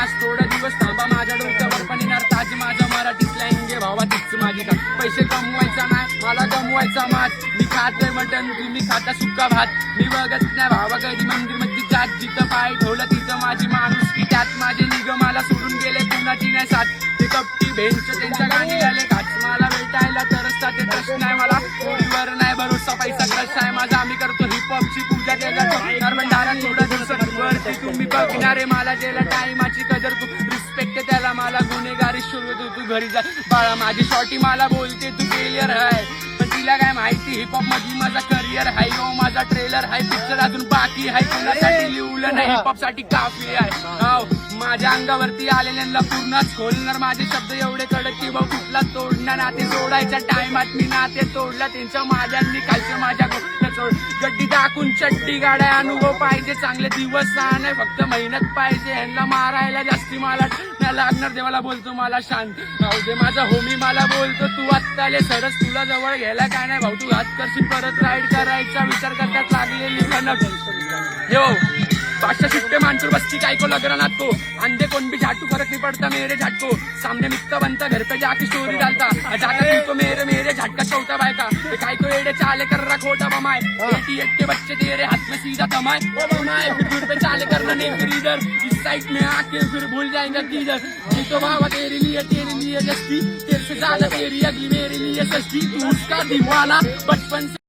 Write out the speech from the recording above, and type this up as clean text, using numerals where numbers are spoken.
आज थोडा दिवस थांबा माझ्या डोक्यावर पण येणार ताज माझं मराठी स्लँग आहे भावा तीच माझी का पैसे कमवायचा नाही मला कमवायचा मात मी खाते मटन तुम्ही खाता सुक्का भात मी बघत नाही भावा कधी मंदिर मध्ये जात जिथं पाय ठेवलं तिथं माझी माणूस की त्यात माझे निग मला सोडून गेले कुणाची नाही साथ ते कपटी भेंच त्यांच्या गाणी आले घाट मला भेटायला तरच ते प्रश्न आहे मला कोणीवर नाही भरोसा पैसा क्रश आहे माझा आम्ही करतो हिपहॉपची पूजा त्याला भंडारा थोडा दिवसावरती तुम्ही बघणारे मला ज्याला टाइमाची कदर तू रिस्पेक्ट त्याला मला गुन्हेगारी शोधतो तू घरी जा बाळा माझी शॉर्टी मला बोलते तू फेलियर आहे पण तिला काय माहिती हिपहॉप मध्ये माझा करिअर आहे हो माझा ट्रेलर आहे पिक्चर अजून बाकी आहे कोणासाठी लिहलं नाही हिपहॉप साठी काफी आहे माझ्या अंगावरती आलेल्यांना पूर्णच खोलणार माझे शब्द एवढे कडक की भाऊ कुठला तोडणार नाते सोडायच्या टाइमात मी नाते तोडला त्यांच्या माझ्यांनी खालच्या माझ्या गड्डी दाखवून चड्डी गाड्या अनुभव पाहिजे चांगले दिवस नाही फक्त मेहनत पाहिजे ह्यांना मारायला जास्ती मला नाही लागणार देवाला बोलतो मला शांत राहू दे माझा होमी मला बोलतो तू आत्ताले सरस तुला जवळ घ्यायला काय नाही भाऊ तू हात करशील परत राईड करायचा विचार करतात लागलेली कनक यो बादशाह चिट्टे मानसूर बस्ती काय को लग रहा को अंधे कौन भी झाटू फर्क नहीं पड़ता मेरे झट को सामने मिलता बनता घर पे जाके स्टोरी डालता जाकर तू तो मेरे झटका चौथा भाई का काय को एड़े चाले कर रहा खोटा बमाए 88 के बच्चे तेरे हाथ में सीधा कमाए वो बनाए फिर दूर पे चाले करना नहीं फिर इधर इस साइड में आके फिर भूल जाएगा किधर ये तो बाबा तेरे लिए जस्ती तेरे से ज्यादा तेरी अगली मेरे लिए सस्ती तू उसका दीवाना बचपन से